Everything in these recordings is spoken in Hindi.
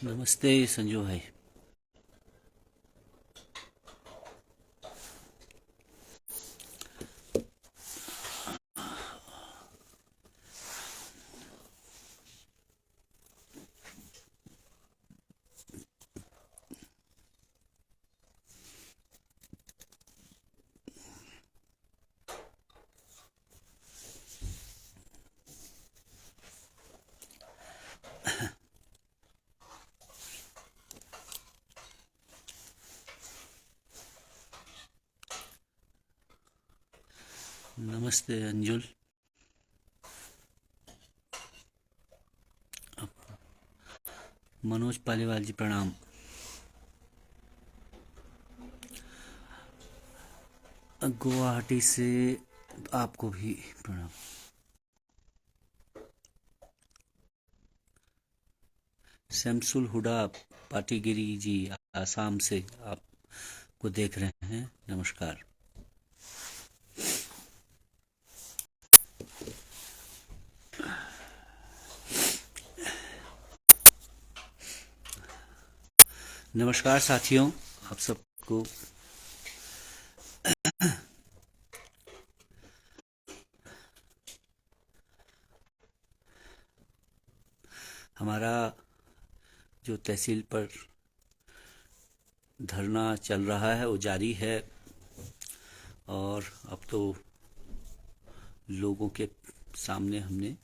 नमस्ते संजू भाई। नमस्ते अंजुल। मनोज पालीवाल जी प्रणाम। गुवाहाटी से आपको भी प्रणाम। शमसुल हुडा पाटीगिरी जी आसाम से आपको देख रहे हैं, नमस्कार। नमस्कार साथियों, आप सबको। हमारा जो तहसील पर धरना चल रहा है वो जारी है, और अब तो लोगों के सामने हमने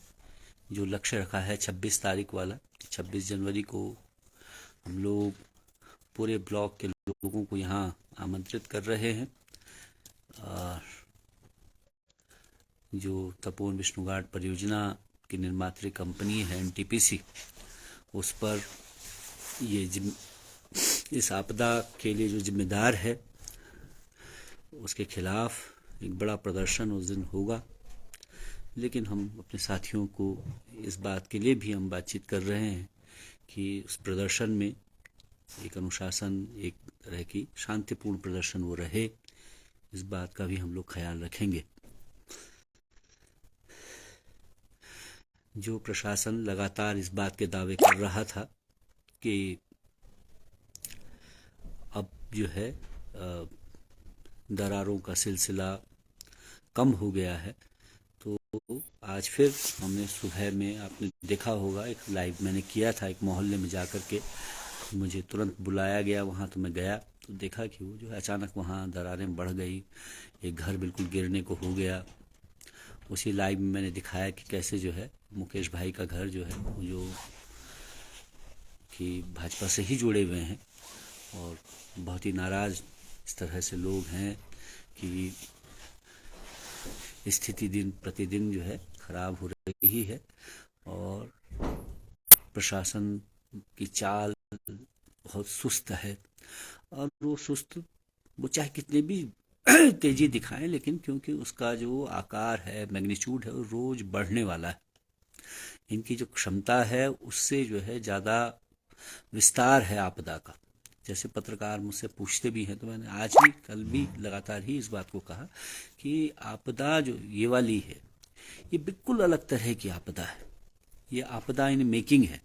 जो लक्ष्य रखा है 26 तारीख वाला, 26 जनवरी को हम लोग पूरे ब्लॉक के लोगों को यहाँ आमंत्रित कर रहे हैं। और जो तपोवन विष्णु घाट परियोजना की निर्मात्री कंपनी है एनटीपीसी, उस पर ये इस आपदा के लिए जो जिम्मेदार है उसके खिलाफ एक बड़ा प्रदर्शन उस दिन होगा। लेकिन हम अपने साथियों को इस बात के लिए भी हम बातचीत कर रहे हैं कि उस प्रदर्शन में एक अनुशासन, एक तरह की शांतिपूर्ण प्रदर्शन वो रहे, इस बात का भी हम लोग ख्याल रखेंगे। जो प्रशासन लगातार इस बात के दावे कर रहा था कि अब जो है दरारों का सिलसिला कम हो गया है, तो आज फिर हमने सुबह में, आपने देखा होगा, एक लाइव मैंने किया था एक मोहल्ले में जाकर के। मुझे तुरंत बुलाया गया वहाँ, तो मैं गया तो देखा कि वो जो है अचानक वहाँ दरारें बढ़ गई, एक घर बिल्कुल गिरने को हो गया। उसी लाइव में मैंने दिखाया कि कैसे जो है मुकेश भाई का घर जो है, जो कि भाजपा से ही जुड़े हुए हैं और बहुत ही नाराज इस तरह से लोग हैं कि स्थिति दिन प्रतिदिन जो है खराब हो रही है, और प्रशासन की चाल बहुत सुस्त है। और वो चाहे कितने भी तेजी दिखाएं, लेकिन क्योंकि उसका जो आकार है, मैग्नीट्यूड है, वो रोज बढ़ने वाला है। इनकी जो क्षमता है उससे जो है ज़्यादा विस्तार है आपदा का। जैसे पत्रकार मुझसे पूछते भी हैं, तो मैंने आज भी कल भी लगातार ही इस बात को कहा कि आपदा जो ये वाली है, ये बिल्कुल अलग तरह की आपदा है। ये आपदा इन मेकिंग है,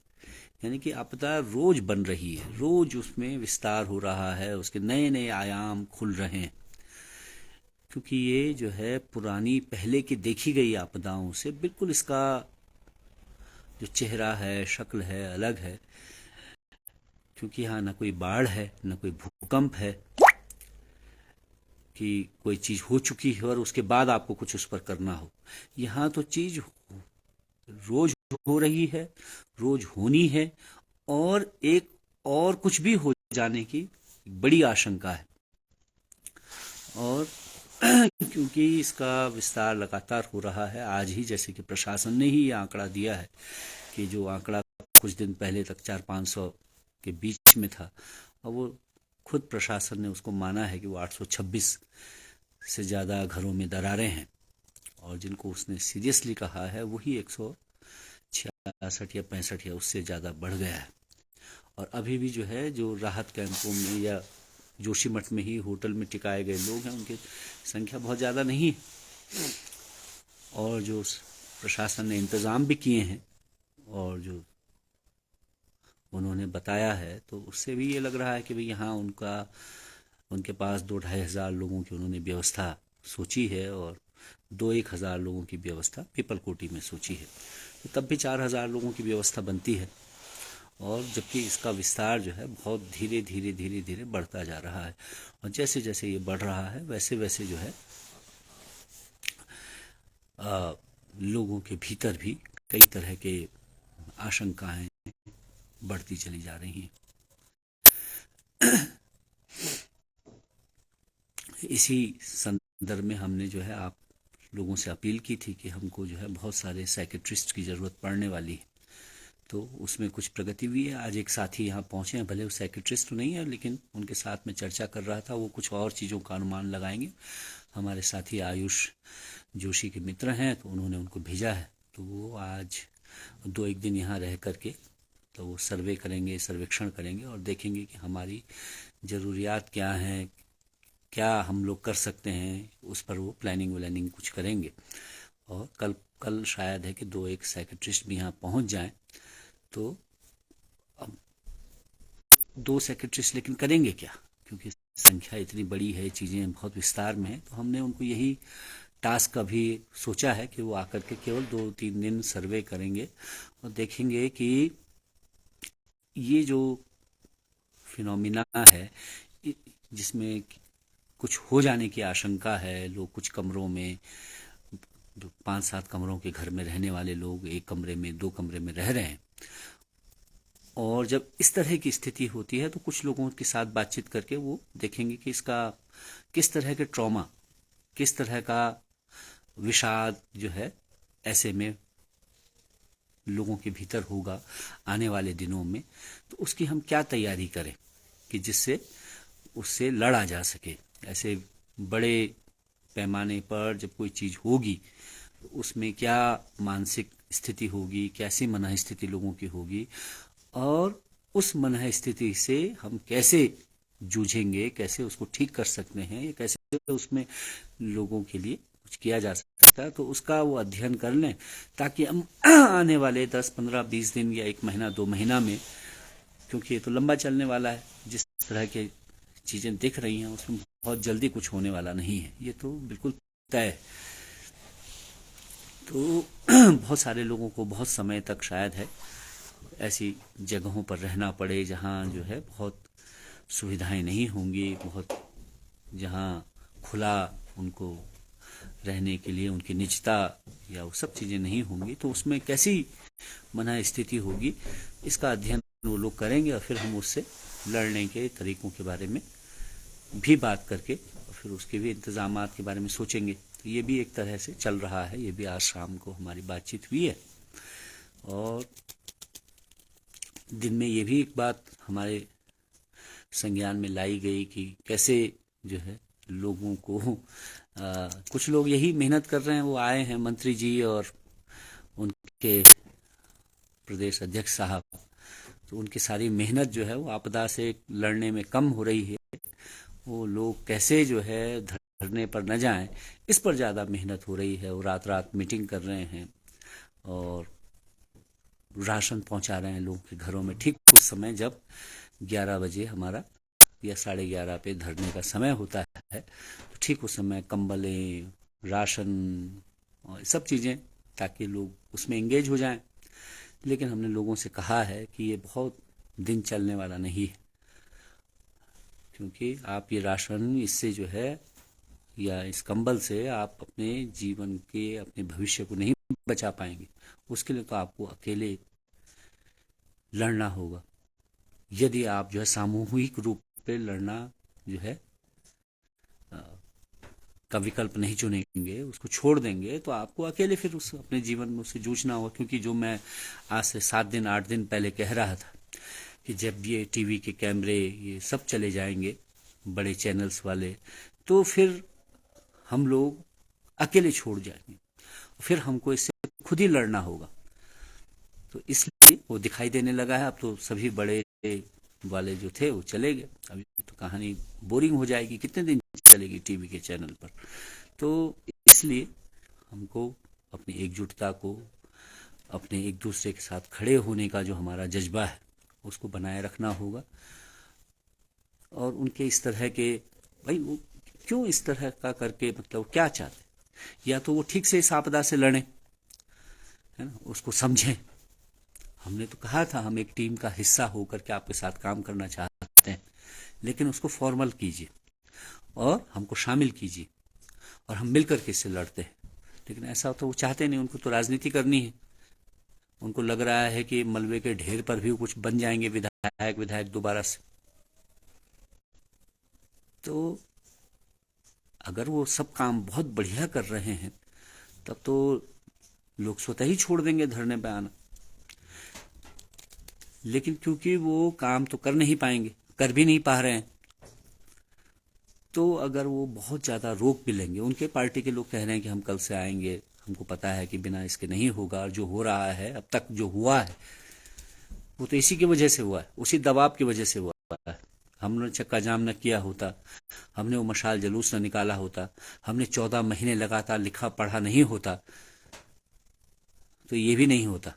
यानी कि आपदा रोज बन रही है, रोज उसमें विस्तार हो रहा है, उसके नए नए आयाम खुल रहे हैं। क्योंकि ये जो है पुरानी पहले की देखी गई आपदाओं से बिल्कुल इसका जो चेहरा है, शक्ल है, अलग है। क्योंकि यहाँ ना कोई बाढ़ है, ना कोई भूकंप है कि कोई चीज हो चुकी है और उसके बाद आपको कुछ उस पर करना हो। यहाँ तो चीज रोज हो रही है, रोज होनी है, और एक और कुछ भी हो जाने की बड़ी आशंका है। और क्योंकि इसका विस्तार लगातार हो रहा है, आज ही जैसे कि प्रशासन ने ही ये आंकड़ा दिया है कि जो आंकड़ा कुछ दिन पहले तक 400-500 के बीच में था, और वो खुद प्रशासन ने उसको माना है कि वो 826 से ज़्यादा घरों में दरारें हैं, और जिनको उसने सीरियसली कहा है वही 166 या 65 या उससे ज़्यादा बढ़ गया है। और अभी भी जो है, जो राहत कैंपों में या जोशीमठ में ही होटल में टिकाए गए लोग हैं, उनकी संख्या बहुत ज़्यादा नहीं है। और जो प्रशासन ने इंतज़ाम भी किए हैं और जो उन्होंने बताया है, तो उससे भी ये लग रहा है कि भाई यहाँ उनके पास 2-2,500 लोगों की उन्होंने व्यवस्था सोची है, और 2-1 हज़ार लोगों की व्यवस्था पीपलकोटी में सोची है। तो तब भी 4,000 लोगों की व्यवस्था बनती है। और जबकि इसका विस्तार जो है बहुत धीरे धीरे धीरे धीरे बढ़ता जा रहा है, और जैसे जैसे ये बढ़ रहा है वैसे वैसे जो है लोगों के भीतर भी कई तरह के आशंकाएं बढ़ती चली जा रही हैं। इसी संदर्भ में हमने जो है आप लोगों से अपील की थी कि हमको जो है बहुत सारे साइकेट्रिस्ट की ज़रूरत पड़ने वाली है। तो उसमें कुछ प्रगति हुई है। आज एक साथी यहाँ पहुँचे हैं, भले वो साइकेट्रिस्ट तो नहीं है, लेकिन उनके साथ में चर्चा कर रहा था, वो कुछ और चीज़ों का अनुमान लगाएंगे। हमारे साथी आयुष जोशी के मित्र हैं, तो उन्होंने उनको भेजा है, तो वो आज 2-1 दिन यहाँ रह करके तो वो सर्वे करेंगे, सर्वेक्षण करेंगे, और देखेंगे कि हमारी ज़रूरियात क्या हैं, क्या हम लोग कर सकते हैं, उस पर वो प्लानिंग व्लानिंग कुछ करेंगे। और कल शायद है कि 2-1 साइकेट्रिस्ट भी यहाँ पहुँच जाएं। तो अब 2 सेक्रेटरीज लेकिन करेंगे क्या, क्योंकि संख्या इतनी बड़ी है, चीज़ें बहुत विस्तार में है। तो हमने उनको यही टास्क अभी सोचा है कि वो आकर के केवल 2-3 दिन सर्वे करेंगे और देखेंगे कि ये जो फिनोमिना है जिसमें कुछ हो जाने की आशंका है, लोग कुछ कमरों में, 5-7 कमरों के घर में रहने वाले लोग 1 कमरे में, 2 कमरे में रह रहे हैं। और जब इस तरह की स्थिति होती है तो कुछ लोगों के साथ बातचीत करके वो देखेंगे कि इसका किस तरह के ट्रॉमा, किस तरह का विषाद जो है ऐसे में लोगों के भीतर होगा आने वाले दिनों में। तो उसकी हम क्या तैयारी करें कि जिससे उससे लड़ा जा सके। ऐसे बड़े पैमाने पर जब कोई चीज़ होगी तो उसमें क्या मानसिक स्थिति होगी, कैसी मनः स्थिति लोगों की होगी, और उस मनः स्थिति से हम कैसे जूझेंगे, कैसे उसको ठीक कर सकते हैं, या कैसे उसमें लोगों के लिए कुछ किया जा सकता है। तो उसका वो अध्ययन कर लें, ताकि हम आने वाले 10, 15, 20 दिन या 1 महीना 2 महीना में, क्योंकि ये तो लंबा चलने वाला है, जिस तरह की चीज़ें दिख रही हैं उसमें बहुत जल्दी कुछ होने वाला नहीं है, ये तो बिल्कुल तय है। तो बहुत सारे लोगों को बहुत समय तक शायद है ऐसी जगहों पर रहना पड़े जहाँ जो है बहुत सुविधाएं नहीं होंगी, बहुत जहाँ खुला उनको रहने के लिए उनकी निजता या वो सब चीज़ें नहीं होंगी। तो उसमें कैसी मनः स्थिति होगी, इसका अध्ययन वो लोग करेंगे, और फिर हम उससे लड़ने के तरीकों के बारे में भी बात करके और फिर उसके भी इंतजामात के बारे में सोचेंगे। तो ये भी एक तरह से चल रहा है, ये भी आज शाम को हमारी बातचीत हुई है। और दिन में ये भी एक बात हमारे संज्ञान में लाई गई कि कैसे जो है लोगों को कुछ लोग यही मेहनत कर रहे हैं, वो आए हैं मंत्री जी और उनके प्रदेश अध्यक्ष साहब, तो उनकी सारी मेहनत जो है वो आपदा से लड़ने में कम हो रही है। वो लोग कैसे जो है धरने पर न जाएं, इस पर ज़्यादा मेहनत हो रही है। वो रात रात मीटिंग कर रहे हैं और राशन पहुंचा रहे हैं लोगों के घरों में, ठीक उस समय जब 11 बजे हमारा या 11:30 पे धरने का समय होता है। तो ठीक उस समय कंबलें, राशन और सब चीज़ें, ताकि लोग उसमें एंगेज हो जाएं। लेकिन हमने लोगों से कहा है कि ये बहुत दिन चलने वाला नहीं है, क्योंकि आप ये राशन इससे जो है या इस कंबल से आप अपने जीवन के, अपने भविष्य को नहीं बचा पाएंगे। उसके लिए तो आपको अकेले लड़ना होगा। यदि आप जो है सामूहिक रूप पे लड़ना जो है का विकल्प नहीं चुनेंगे, उसको छोड़ देंगे, तो आपको अकेले फिर उस अपने जीवन में उससे जूझना होगा। क्योंकि जो मैं आज से 7 दिन 8 दिन पहले कह रहा था कि जब ये टीवी के कैमरे ये सब चले जाएंगे, बड़े चैनल्स वाले, तो फिर हम लोग अकेले छोड़ जाएंगे, फिर हमको इससे खुद ही लड़ना होगा। तो इसलिए वो दिखाई देने लगा है। अब तो सभी बड़े वाले जो थे वो चले गए। अभी तो कहानी बोरिंग हो जाएगी, कितने दिन चलेगी टीवी के चैनल पर। तो इसलिए हमको अपनी एकजुटता को, अपने एक दूसरे के साथ खड़े होने का जो हमारा जज्बा है, उसको बनाए रखना होगा। और उनके इस तरह के, भाई वो क्यों इस तरह का करके, मतलब क्या चाहते, या तो वो ठीक से इस आपदा से लड़ें, है ना, उसको समझें। हमने तो कहा था हम एक टीम का हिस्सा होकर के आपके साथ काम करना चाहते हैं, लेकिन उसको फॉर्मल कीजिए और हमको शामिल कीजिए और हम मिलकर के इससे लड़ते हैं। लेकिन ऐसा तो वो चाहते नहीं, उनको तो राजनीति करनी है। उनको लग रहा है कि मलबे के ढेर पर भी कुछ बन जाएंगे विधायक दोबारा से। तो अगर वो सब काम बहुत बढ़िया कर रहे हैं, तब तो लोग स्वतः ही छोड़ देंगे धरने पे आना। लेकिन क्योंकि वो काम तो कर नहीं पाएंगे, कर भी नहीं पा रहे हैं, तो अगर वो बहुत ज़्यादा रोक भी लेंगे, उनके पार्टी के लोग कह रहे हैं कि हम कल से आएंगे, हमको पता है कि बिना इसके नहीं होगा, और जो हो रहा है अब तक जो हुआ है वो तो इसी की वजह से हुआ है, उसी दबाव की वजह से हुआ है। हमने चक्का जाम न किया होता, हमने वो मशाल जुलूस न निकाला होता, हमने 14 महीने लगातार लिखा पढ़ा नहीं होता, तो ये भी नहीं होता।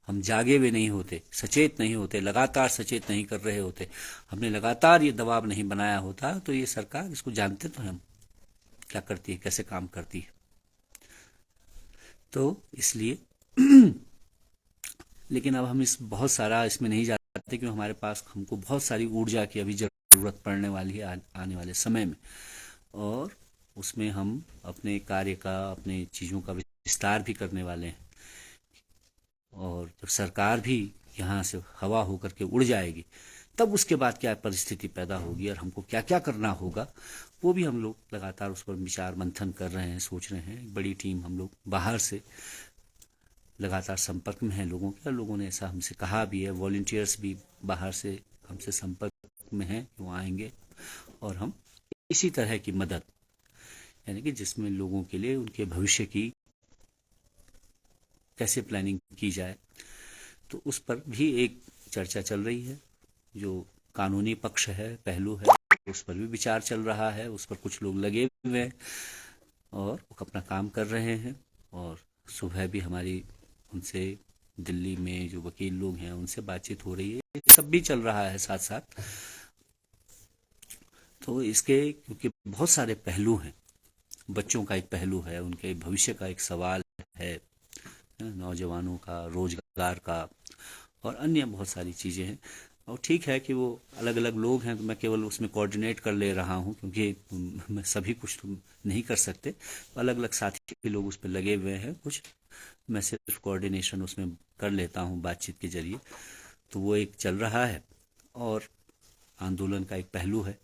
हम जागे हुए नहीं होते, सचेत नहीं होते, लगातार सचेत नहीं कर रहे होते, हमने लगातार ये दबाव नहीं बनाया होता, तो ये सरकार, इसको जानते तो हम क्या करती है, कैसे काम करती है। तो इसलिए लेकिन अब हम इस बहुत सारा इसमें नहीं जाते, क्योंकि हमारे पास हमको बहुत सारी ऊर्जा की अभी जरूरत पड़ने वाली है आने वाले समय में। और उसमें हम अपने कार्य का, अपने चीज़ों का विस्तार भी करने वाले हैं। और जब सरकार भी यहाँ से हवा होकर के उड़ जाएगी, तब उसके बाद क्या परिस्थिति पैदा होगी और हमको क्या क्या करना होगा, वो भी हम लोग लगातार उस पर विचार मंथन कर रहे हैं, सोच रहे हैं। एक बड़ी टीम हम लोग बाहर से लगातार संपर्क में हैं लोगों के, और लोगों ने ऐसा हमसे कहा भी है। वॉलंटियर्स भी बाहर से हमसे संपर्क में हैं, वो आएंगे और हम इसी तरह की मदद, यानी कि जिसमें लोगों के लिए उनके भविष्य की कैसे प्लानिंग की जाए, तो उस पर भी एक चर्चा चल रही है। जो कानूनी पक्ष है, पहलू है, उस पर भी विचार चल रहा है। उस पर कुछ लोग लगे हुए हैं और अपना काम कर रहे हैं। और सुबह भी हमारी उनसे, दिल्ली में जो वकील लोग हैं, उनसे बातचीत हो रही है। सब भी चल रहा है साथ साथ। तो इसके क्योंकि बहुत सारे पहलू हैं, बच्चों का एक पहलू है, उनके भविष्य का एक सवाल है, नौजवानों का, रोजगार का, और अन्य बहुत सारी चीज़ें हैं। और ठीक है कि वो अलग अलग लोग हैं, तो मैं केवल उसमें कोऑर्डिनेट कर ले रहा हूँ, क्योंकि मैं सभी कुछ तो नहीं कर सकते। अलग अलग साथी लोग उस पर लगे हुए हैं, कुछ मैं सिर्फ कोऑर्डिनेशन उसमें कर लेता हूँ बातचीत के जरिए। तो वो एक चल रहा है। और आंदोलन का एक पहलू है,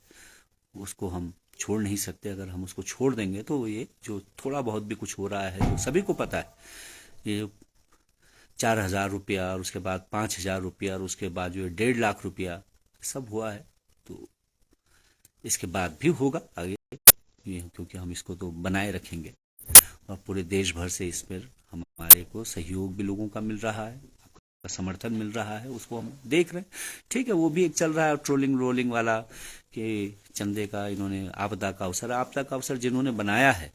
उसको हम छोड़ नहीं सकते। अगर हम उसको छोड़ देंगे तो ये जो थोड़ा बहुत भी कुछ हो रहा है, जो सभी को पता है, ये 4,000 रुपया और उसके बाद 5,000 रुपया और उसके बाद जो 1.5 लाख रुपया सब हुआ है, तो इसके बाद भी होगा आगे, क्योंकि हम इसको तो बनाए रखेंगे। और पूरे देश भर से इस पर हमारे को सहयोग भी लोगों का मिल रहा है। का समर्थन मिल रहा है उसको हम देख रहे हैं। ठीक है, वो भी एक चल रहा है ट्रोलिंग रोलिंग वाला कि चंदे का इन्होंने आपदा का अवसर जिन्होंने बनाया है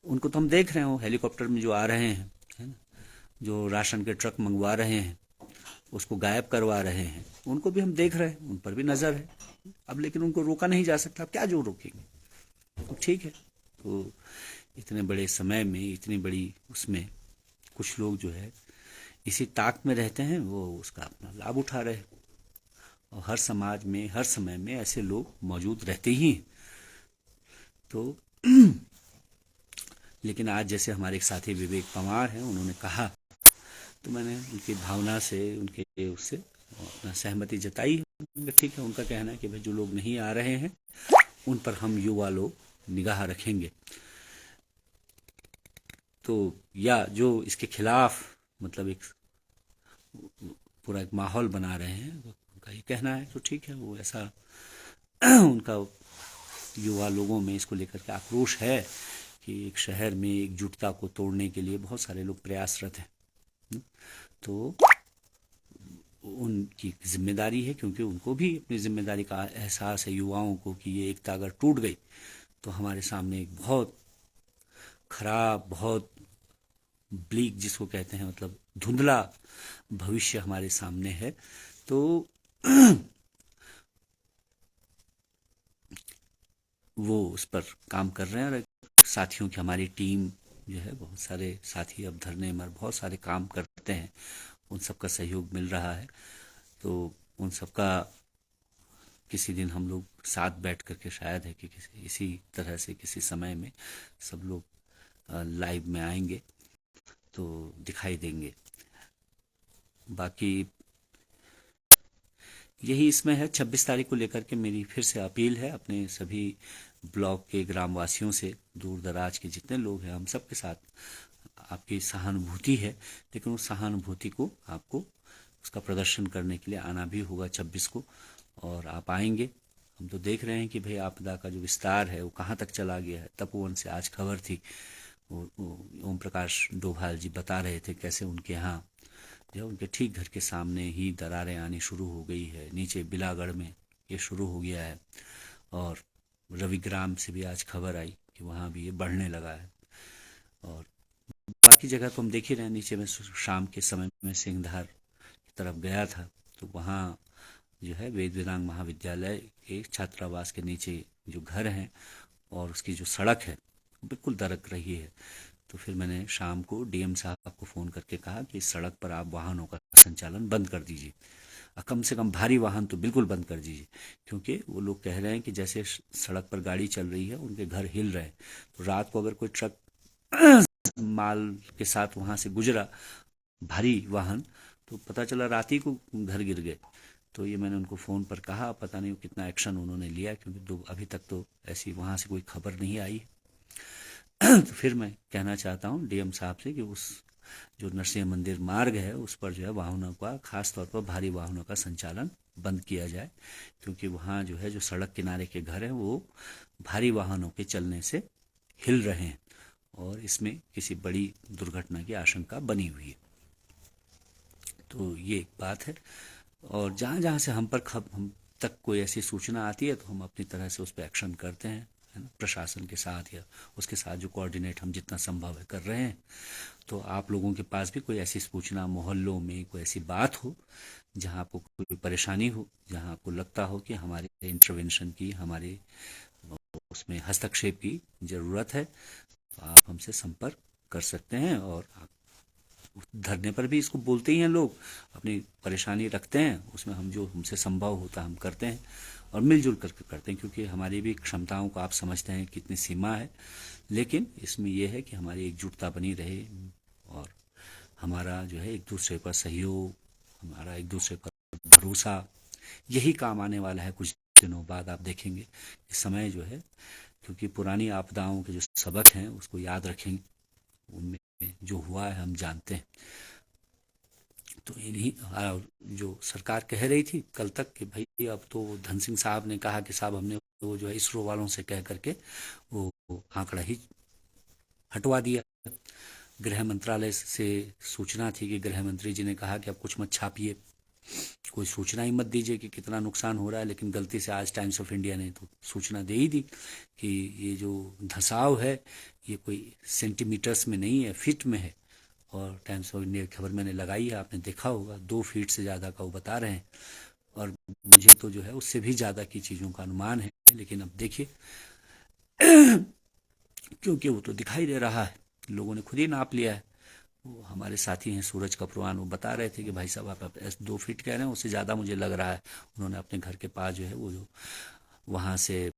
उनको तो हम देख रहे हो, हेलीकॉप्टर में जो आ रहे हैं, है ना, जो राशन के ट्रक मंगवा रहे हैं, उसको गायब करवा रहे हैं, उनको भी हम देख रहे हैं, उन पर भी नजर है। अब लेकिन उनको रोका नहीं जा सकता, अब क्या जो रोकेंगे। तो ठीक है, तो इतने बड़े समय में इतनी बड़ी उसमें कुछ लोग जो है इसी ताक में रहते हैं, वो उसका अपना लाभ उठा रहे हैं। और हर समाज में हर समय में ऐसे लोग मौजूद रहते ही हैं। तो लेकिन आज जैसे हमारे एक साथी विवेक पंवार हैं, उन्होंने कहा, तो मैंने उनकी भावना से उनके उससे अपना सहमति जताई है। ठीक है, उनका कहना है कि भाई जो लोग नहीं आ रहे हैं उन पर हम युवा लोग निगाह रखेंगे। तो या जो इसके खिलाफ मतलब एक पूरा एक माहौल बना रहे हैं, उनका ये कहना है। तो ठीक है, वो ऐसा उनका युवा लोगों में इसको लेकर के आक्रोश है कि एक शहर में एकजुटता को तोड़ने के लिए बहुत सारे लोग प्रयासरत हैं। तो उनकी जिम्मेदारी है, क्योंकि उनको भी अपनी जिम्मेदारी का एहसास है युवाओं को कि ये एकता अगर टूट गई तो हमारे सामने एक बहुत खराब, बहुत ब्लीक जिसको कहते हैं, मतलब धुंधला भविष्य हमारे सामने है। तो वो उस पर काम कर रहे हैं। और साथियों की हमारी टीम जो है, बहुत सारे साथी अब धरने में बहुत सारे काम करते हैं, उन सबका सहयोग मिल रहा है। तो उन सबका किसी दिन हम लोग साथ बैठ करके शायद है कि किसी इसी तरह से किसी समय में सब लोग लाइव में आएंगे तो दिखाई देंगे। बाकी यही इसमें है। 26 तारीख को लेकर के मेरी फिर से अपील है अपने सभी ब्लॉक के ग्रामवासियों से, दूर दराज के जितने लोग हैं, हम सबके साथ आपकी सहानुभूति है। लेकिन उस सहानुभूति को आपको उसका प्रदर्शन करने के लिए आना भी होगा 26 को, और आप आएंगे। हम तो देख रहे हैं कि भाई आपदा का जो विस्तार है वो कहाँ तक चला गया है। तपोवन से आज खबर थी, ओम प्रकाश डोभाल जी बता रहे थे कैसे उनके यहाँ जो उनके ठीक घर के सामने ही दरारें आनी शुरू हो गई है। नीचे बिलागढ़ में ये शुरू हो गया है, और रविग्राम से भी आज खबर आई कि वहाँ भी ये बढ़ने लगा है। और बाकी जगह तो हम देख ही रहे हैं। नीचे में शाम के समय में सिंहधार की तरफ गया था, तो वहाँ जो है वेद वेदांग महाविद्यालय के छात्रावास के नीचे जो घर हैं और उसकी जो सड़क है बिल्कुल दरक रही है। तो फिर मैंने शाम को डीएम साहब को फ़ोन करके कहा कि इस सड़क पर आप वाहनों का संचालन बंद कर दीजिए, कम से कम भारी वाहन तो बिल्कुल बंद कर दीजिए, क्योंकि वो लोग कह रहे हैं कि जैसे सड़क पर गाड़ी चल रही है उनके घर हिल रहे हैं। तो रात को अगर कोई ट्रक माल के साथ वहाँ से गुजरा, भारी वाहन, तो पता चला रात ही को घर गिर गए। तो ये मैंने उनको फ़ोन पर कहा, पता नहीं कितना एक्शन उन्होंने लिया, क्योंकि अभी तक तो ऐसी वहाँ से कोई खबर नहीं आई। तो फिर मैं कहना चाहता हूँ डीएम साहब से कि उस जो नरसिंह मंदिर मार्ग है उस पर जो है वाहनों का, खास तौर पर भारी वाहनों का संचालन बंद किया जाए, क्योंकि वहाँ जो है जो सड़क किनारे के घर हैं वो भारी वाहनों के चलने से हिल रहे हैं, और इसमें किसी बड़ी दुर्घटना की आशंका बनी हुई है। तो ये एक बात है। और जहाँ जहाँ से हम तक कोई ऐसी सूचना आती है तो हम अपनी तरह से उस पर एक्शन करते हैं, है ना, प्रशासन के साथ या उसके साथ जो कोऑर्डिनेट हम जितना संभव है कर रहे हैं। तो आप लोगों के पास भी कोई ऐसी सूचना, मोहल्लों में कोई ऐसी बात हो जहाँ आपको कोई परेशानी हो, जहाँ आपको लगता हो कि हमारे इंटरवेंशन की, हमारे उसमें हस्तक्षेप की ज़रूरत है, तो आप हमसे संपर्क कर सकते हैं। और आप धरने पर भी इसको बोलते ही हैं, लोग अपनी परेशानी रखते हैं, उसमें हम जो हमसे संभव होता है हम करते हैं और मिलजुल करके करते हैं, क्योंकि हमारी भी क्षमताओं को आप समझते हैं कितनी सीमा है। लेकिन इसमें यह है कि हमारी एकजुटता बनी रहे, और हमारा जो है एक दूसरे पर सहयोग, हमारा एक दूसरे पर भरोसा, यही काम आने वाला है। कुछ दिनों बाद आप देखेंगे इस समय जो है, क्योंकि पुरानी आपदाओं के जो सबक हैं उसको याद रखेंगे, उनमें जो हुआ है हम जानते हैं। तो इन्हीं जो सरकार कह रही थी कल तक कि भाई अब तो धन सिंह साहब ने कहा कि साहब हमने वो जो है इसरो वालों से कह करके वो आंकड़ा ही हटवा दिया। गृह मंत्रालय से सूचना थी कि गृह मंत्री जी ने कहा कि अब कुछ मत छापिए, कोई सूचना ही मत दीजिए कि कितना नुकसान हो रहा है। लेकिन गलती से आज टाइम्स ऑफ इंडिया ने तो सूचना दे ही दी कि ये जो धंसाव है ये कोई सेंटीमीटर्स में नहीं है, फीट में है। और टाइम्स ऑफ इंडिया की खबर मैंने लगाई है, आपने देखा होगा, 2 फीट से ज़्यादा का वो बता रहे हैं। और मुझे तो जो है उससे भी ज़्यादा की चीज़ों का अनुमान है। लेकिन अब देखिए क्योंकि वो तो दिखाई दे रहा है, लोगों ने खुद ही नाप लिया है। वो हमारे साथी हैं सूरज कपरवान, वो बता रहे थे कि भाई साहब आप 2 फीट कह रहे हैं, उससे ज़्यादा मुझे लग रहा है। उन्होंने अपने घर के पास जो है वो जो वहाँ से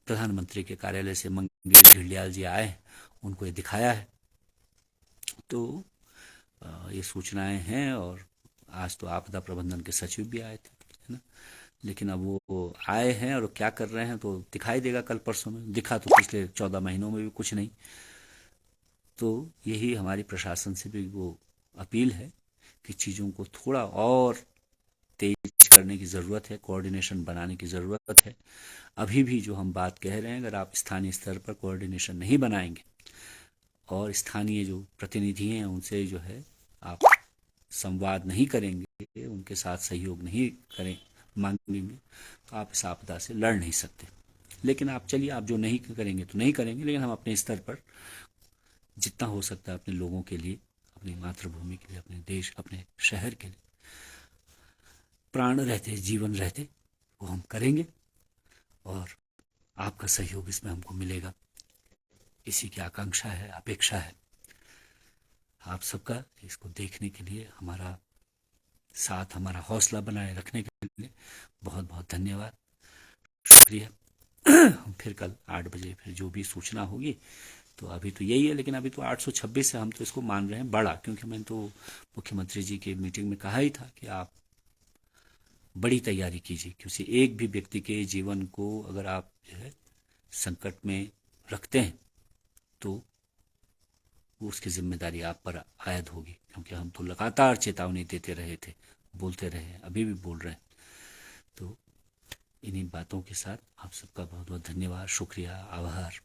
प्रधानमंत्री के कार्यालय से मंगेश घिल्डियाल जी आए हैं, उनको ये दिखाया है। तो ये सूचनाएं हैं। और आज तो आपदा प्रबंधन के सचिव भी आए थे, है ना। लेकिन अब वो आए हैं और क्या कर रहे हैं तो दिखाई देगा कल परसों में। दिखा तो पिछले 14 महीनों में भी कुछ नहीं। तो यही हमारी प्रशासन से भी वो अपील है कि चीज़ों को थोड़ा और तेज करने की ज़रूरत है, कोऑर्डिनेशन बनाने की ज़रूरत है। अभी भी जो हम बात कह रहे हैं, अगर आप स्थानीय स्तर पर कोऑर्डिनेशन नहीं बनाएंगे और स्थानीय जो प्रतिनिधि हैं उनसे जो है आप संवाद नहीं करेंगे, उनके साथ सहयोग नहीं करें मांगेंगे, तो आप इस आपदा से लड़ नहीं सकते। लेकिन आप चलिए, आप जो नहीं करेंगे तो नहीं करेंगे, लेकिन हम अपने स्तर पर जितना हो सकता है अपने लोगों के लिए, अपनी मातृभूमि के लिए, अपने देश, अपने शहर के लिए, प्राण रहते, जीवन रहते, वो हम करेंगे। और आपका सहयोग इसमें हमको मिलेगा, इसी की आकांक्षा है, अपेक्षा है। आप सबका इसको देखने के लिए, हमारा साथ, हमारा हौसला बनाए रखने के लिए बहुत बहुत धन्यवाद, शुक्रिया। हम फिर कल 8 बजे फिर जो भी सूचना होगी, तो अभी तो यही है। लेकिन अभी तो 826 है, हम तो इसको मान रहे हैं बड़ा, क्योंकि मैंने तो मुख्यमंत्री जी की मीटिंग में कहा ही था कि आप बड़ी तैयारी कीजिए, क्योंकि एक भी व्यक्ति के जीवन को अगर आप जो है संकट में रखते हैं तो वो उसकी जिम्मेदारी आप पर आयद होगी। क्योंकि हम तो लगातार चेतावनी देते रहे थे, बोलते रहे, अभी भी बोल रहे हैं। तो इन्हीं बातों के साथ आप सबका बहुत बहुत धन्यवाद, शुक्रिया, आभार।